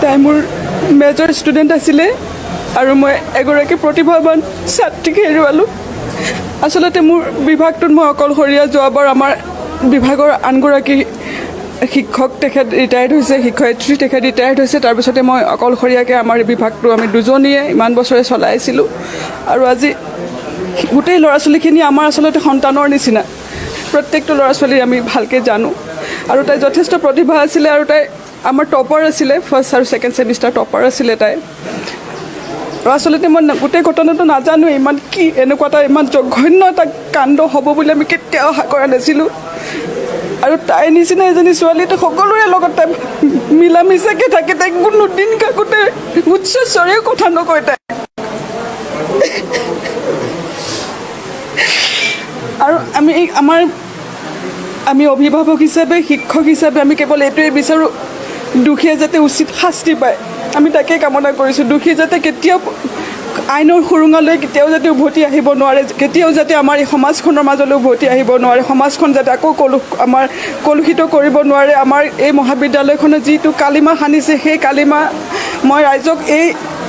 তাই মোৰ major student আছিলে আৰু মই এগৰাকী প্ৰতিভাৱান ছাত্ৰীক হেৰুৱালোঁ। আচলতে মোৰ বিভাগটোত মই অকলশৰীয়া। যোৱাবাৰ আমাৰ বিভাগৰ আনগৰাকী শিক্ষক তেখেত ৰিটায়াৰ্ড হৈছে, শিক্ষয়িত্ৰী তেখেত ৰিটায়াৰ্ড হৈছে। তাৰপিছতে মই অকলশৰীয়াকৈ আমাৰ বিভাগটো আমি দুজনীয়ে ইমান বছৰে চলাইছিলোঁ। আৰু আজি গোটেই ল'ৰা ছোৱালীখিনি আমাৰ আচলতে সন্তানৰ নিচিনা। প্ৰত্যেকটো ল'ৰা ছোৱালী আমি ভালকৈ জানো। আৰু তাই যথেষ্ট প্ৰতিভা আছিলে আৰু তাই আমাৰ টপাৰ আছিলে, ফাৰ্ষ্ট আৰু ছেকেণ্ড ছেমিষ্টাৰ টপাৰ আছিলে তাই। আৰু আচলতে মই গোটেই ঘটনাটো নাজানো ইমান কি এনেকুৱা এটা ইমান জঘন্য এটা কাণ্ড হ'ব বুলি আমি কেতিয়াও আশা কৰা নাছিলোঁ। আৰু তাইৰ নিচিনা এজনী ছোৱালীটো সকলোৰে লগত তাই মিলা মিছাকৈ থাকে। তাইক কোনোদিন কাকোতে উচ্চ স্বৰেও কথা নকয় তাই। আৰু আমি অভিভাৱক হিচাপে, শিক্ষক হিচাপে আমি কেৱল এইটোৱে বিচাৰোঁ, দোষীয়ে যাতে উচিত শাস্তি পায়। আমি তাকে কামনা কৰিছোঁ। দোষী যাতে কেতিয়াও আইনৰ সুৰুঙালৈ কেতিয়াও যাতে উভতি আহিব নোৱাৰে, কেতিয়াও যাতে আমাৰ এই সমাজখনৰ মাজলৈ উভতি আহিব নোৱাৰে, সমাজখন যাতে আকৌ আমাৰ কলুষিত কৰিব নোৱাৰে। আমাৰ এই মহাবিদ্যালয়খনত যিটো কালিমা সানিছে, সেই কালিমা মই ৰাইজক এই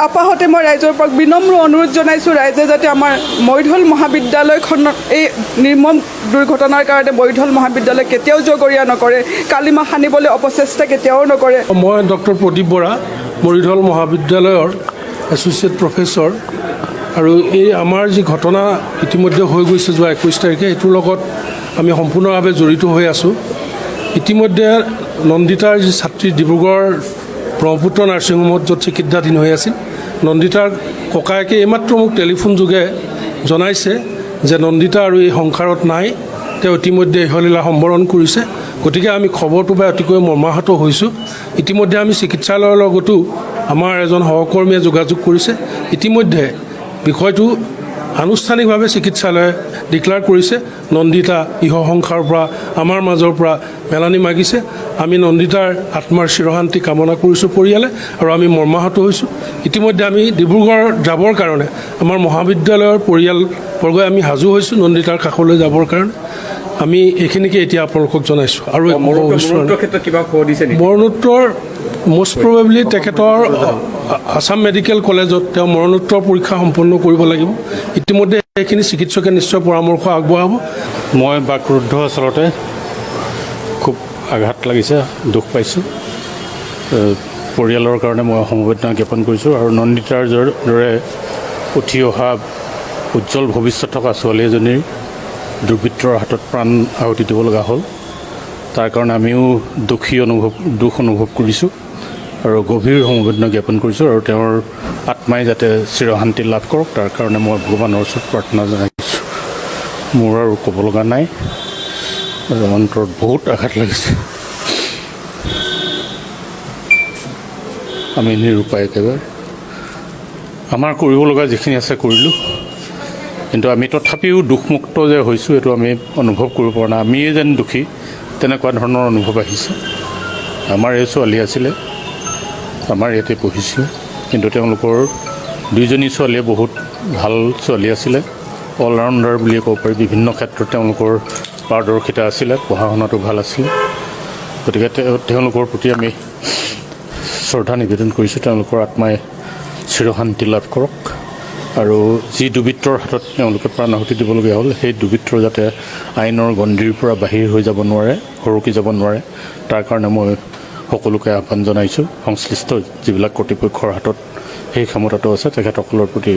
আপাহতে মই ৰাইজৰ পৰা বিনম্ৰ অনুৰোধ জনাইছোঁ, ৰাইজে যাতে আমাৰ মৰিধল মহাবিদ্যালয়খনত এই নিৰ্মম দুৰ্ঘটনাৰ কাৰণে মৰিধল মহাবিদ্যালয় কেতিয়াও জগৰীয়া নকৰে, কালিমা সানিবলৈ অপচেষ্টা কেতিয়াও নকৰে। মই ডক্টৰ প্ৰদীপ বৰা, মৰিধল মহাবিদ্যালয়ৰ এছ'চিয়েট প্ৰফেচৰ। আৰু এই আমাৰ যি ঘটনা ইতিমধ্যে হৈ গৈছে যোৱা 21 তাৰিখে, এইটোৰ লগত আমি সম্পূৰ্ণভাৱে জড়িত হৈ আছোঁ। ইতিমধ্যে নন্দিতাৰ যি ছাত্ৰী ডিব্ৰুগড় ব্ৰহ্মপুত্ৰ নাৰ্ছিং হোমত য'ত চিকিৎসাধীন হৈ আছিল, নন্দিতাৰ ককায়েকে এইমাত্ৰ মোক টেলিফোন যোগে জনাইছে যে নন্দিতা আৰু এই সংসাৰত নাই, তেওঁ ইতিমধ্যে ইহলীলা সম্বৰণ কৰিছে। গতিকে আমি খবৰটো পাই অতিকৈ মৰ্মাহত হৈছোঁ। ইতিমধ্যে আমি চিকিৎসালয়ৰ লগতো আমাৰ এজন সহকৰ্মীয়ে যোগাযোগ কৰিছে। ইতিমধ্যে বিষয়টো আনুষ্ঠানিকভাৱে চিকিৎসালয়ে ডিক্লেয়াৰ কৰিছে, নন্দিতা ইহ সংসাৰৰ পৰা আমাৰ মাজৰ পৰা মেলানি মাগিছে। আমি নন্দিতাৰ আত্মাৰ চিৰশান্তি কামনা কৰিছোঁ পৰিয়ালে, আৰু আমি মৰ্মাহত হৈছোঁ। ইতিমধ্যে আমি ডিব্ৰুগড় যাবৰ কাৰণে আমাৰ মহাবিদ্যালয়ৰ পৰিয়ালবৰ্গই আমি সাজু হৈছোঁ নন্দিতাৰ কাষলৈ যাবৰ কাৰণে। আমি এইখিনিকে এতিয়া আপোনালোকক জনাইছোঁ। আৰু মৰণোত্তৰ মষ্ট প্ৰবেবলি তেখেতৰ আছাম মেডিকেল কলেজত তেওঁ মৰণোত্তৰ পৰীক্ষা সম্পন্ন কৰিব লাগিব। ইতিমধ্যে সেইখিনি চিকিৎসকে নিশ্চয় পৰামৰ্শ আগবঢ়াব। মই বাকৰুদ্ধ, আচলতে খুব আঘাত লাগিছে, দুখ পাইছোঁ। পৰিয়ালৰ কাৰণে মই সমবেদনা জ্ঞাপন কৰিছোঁ। আৰু নন্দিতাৰ দৰে উঠি অহা উজ্জ্বল ভৱিষ্যত থকা ছোৱালী এজনীৰ দুৰ্বৃত্তৰ হাতত প্ৰাণ আহুতি দিব লগা হ'ল, তাৰ কাৰণে আমিও দুখ অনুভৱ কৰিছোঁ আৰু গভীৰ সমবেদনা জ্ঞাপন কৰিছোঁ। আৰু তেওঁৰ আত্মাই যাতে চিৰশান্তি লাভ কৰক, তাৰ কাৰণে মই ভগৱানৰ ওচৰত প্ৰাৰ্থনা জনাইছোঁ। মোৰ আৰু ক'ব লগা নাই, অন্তৰত বহুত আঘাত লাগিছে। আমি নিৰুপায় একেবাৰে। আমাৰ কৰিব লগা যিখিনি আছে কৰিলোঁ, কিন্তু আমি তথাপিও দুখমুক্ত যে হৈছোঁ এইটো আমি অনুভৱ কৰিব পৰা নাই। আমিয়ে যেন দুখী তেনেকুৱা ধৰণৰ অনুভৱ আহিছে। আমাৰ এই ছোৱালী আছিলে, আমাৰ ইয়াতে পঢ়িছিলে, কিন্তু তেওঁলোকৰ দুইজনী ছোৱালীয়ে বহুত ভাল ছোৱালী আছিলে, অলৰাউণ্ডাৰ বুলিয়ে ক'ব পাৰি। বিভিন্ন ক্ষেত্ৰত তেওঁলোকৰ পাৰদৰ্শিতা আছিলে, পঢ়া শুনাটো ভাল আছিলে। গতিকে তেওঁলোকৰ প্ৰতি আমি শ্ৰদ্ধা নিবেদন কৰিছোঁ। তেওঁলোকৰ আত্মাই চিৰশান্তি লাভ কৰক, আৰু যি দুৰ্বৃত্তৰ হাতত তেওঁলোকে প্ৰাণ আহুতি দিবলগীয়া হ'ল, সেই দুৰ্বৃত্তৰ যাতে আইনৰ গণ্ডিৰ পৰা বাহিৰ হৈ যাব নোৱাৰে, সৰকি যাব নোৱাৰে, তাৰ কাৰণে মই সকলোকে আহ্বান জনাইছোঁ। সংশ্লিষ্ট যিবিলাক কৰ্তৃপক্ষৰ হাতত সেই ক্ষমতাটো আছে, তেখেতসকলৰ প্ৰতি